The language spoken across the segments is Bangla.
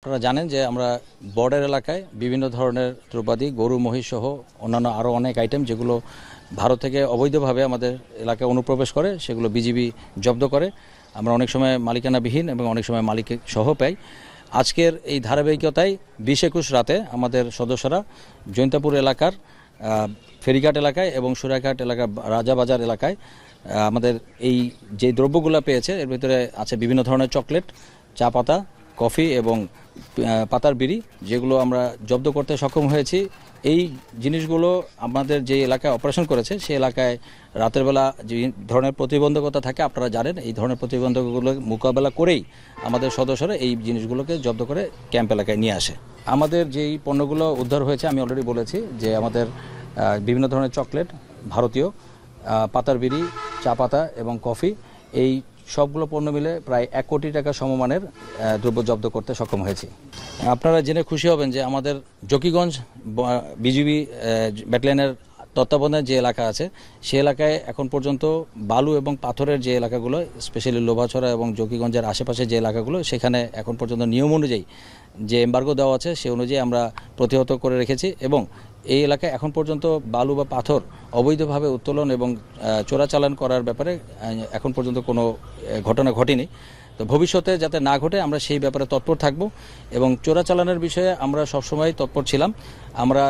আপনারা জানেন যে আমরা বর্ডার এলাকায় বিভিন্ন ধরনের দ্রব্যাদি গরু মহিষ সহ অন্যান্য আরও অনেক আইটেম যেগুলো ভারত থেকে অবৈধভাবে আমাদের এলাকায় অনুপ্রবেশ করে সেগুলো বিজিবি জব্দ করে। আমরা অনেক সময় মালিকানাবিহীন এবং অনেক সময় মালিক সহ পাই। আজকের এই ধারাবাহিকতায় 20-21 রাতে আমাদের সদস্যরা জৈন্তাপুর এলাকার ফেরিঘাট এলাকায় এবং সুরাঘাট এলাকার রাজাবাজার এলাকায় আমাদের এই যে দ্রব্যগুলো পেয়েছে এর ভিতরে আছে বিভিন্ন ধরনের চকলেট, চা পাতা, কফি এবং পাতার বিড়ি, যেগুলো আমরা জব্দ করতে সক্ষম হয়েছি। এই জিনিসগুলো আমাদের যে এলাকায় অপারেশন করেছে সেই এলাকায় রাতের বেলা যে ধরনের প্রতিবন্ধকতা থাকে আপনারা জানেন, এই ধরনের প্রতিবন্ধকগুলো মোকাবেলা করেই আমাদের সদস্যরা এই জিনিসগুলোকে জব্দ করে ক্যাম্প এলাকায় নিয়ে আসে। আমাদের যেই পণ্যগুলো উদ্ধার হয়েছে আমি অলরেডি বলেছি যে আমাদের বিভিন্ন ধরনের চকলেট, ভারতীয় পাতার বিড়ি, চা পাতা এবং কফি, এই সবগুলো পণ্য মিলে প্রায় 1 কোটি টাকা সমমানের দ্রব্য জব্দ করতে সক্ষম হয়েছি। আপনারা জেনে খুশি হবেন যে আমাদের জকিগঞ্জ বিজিবি ব্যাটালিয়নের তত্ত্বাবধানে যে এলাকা আছে সে এলাকায় এখন পর্যন্ত বালু এবং পাথরের যে এলাকাগুলো, স্পেশালি লোভাছড়া এবং জকিগঞ্জের আশেপাশে যে এলাকাগুলো, সেখানে এখন পর্যন্ত নিয়ম অনুযায়ী যে এম্বার্গো দেওয়া আছে সে অনুযায়ী আমরা প্রতিহত করে রেখেছি এবং এই এলাকায় এখন পর্যন্ত বালু বা পাথর অবৈধভাবে উত্তোলন এবং চোরাচালান করার ব্যাপারে এখন পর্যন্ত কোনো ঘটনা ঘটেনি। তো ভবিষ্যতে যাতে না ঘটে আমরা সেই ব্যাপারে তৎপর থাকব এবং চোরাচালানের বিষয়ে আমরা সবসময় তৎপর ছিলাম। আমরা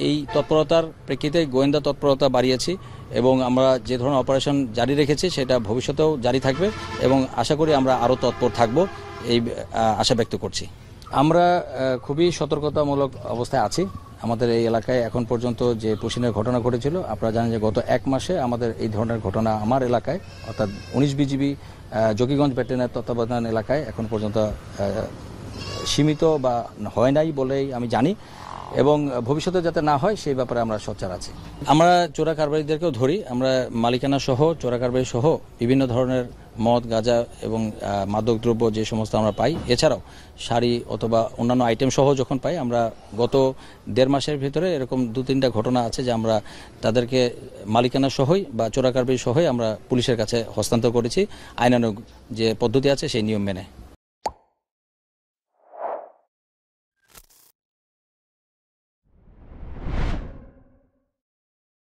এই তৎপরতার প্রেক্ষিতে গোয়েন্দা তৎপরতা বাড়িয়েছি এবং আমরা যে ধরনের অপারেশন জারি রেখেছি সেটা ভবিষ্যতেও জারি থাকবে এবং আশা করি আমরা আরও তৎপর থাকব, এই আশা ব্যক্ত করছি। আমরা খুবই সতর্কতামূলক অবস্থায় আছি। আমাদের এই এলাকায় এখন পর্যন্ত যে পুশিনের ঘটনা ঘটেছিল, আপনারা জানেন যে গত 1 মাসে আমাদের এই ধরনের ঘটনা আমার এলাকায় অর্থাৎ 19 বিজিবি জকিগঞ্জ ব্যাটালিয়নের তত্ত্বাবধান এলাকায় এখন পর্যন্ত সীমিত বা হয় নাই বলেই আমি জানি এবং ভবিষ্যতে যাতে না হয় সেই ব্যাপারে আমরা সোচ্চার আছি। আমরা চোরা কারবারিদেরকেও ধরি। আমরা মালিকানা সহ চোরা কারবারি সহ বিভিন্ন ধরনের মদ, গাঁজা এবং মাদকদ্রব্য যে সমস্ত আমরা পাই, এছাড়াও শাড়ি অথবা অন্যান্য আইটেম সহ যখন পাই, আমরা গত 1.5 মাসের ভিতরে এরকম 2-3টা ঘটনা আছে যে আমরা তাদেরকে মালিকানা সহই বা চোরা কারবারি সহই আমরা পুলিশের কাছে হস্তান্তর করেছি আইনানুগ যে পদ্ধতি আছে সেই নিয়ম মেনে।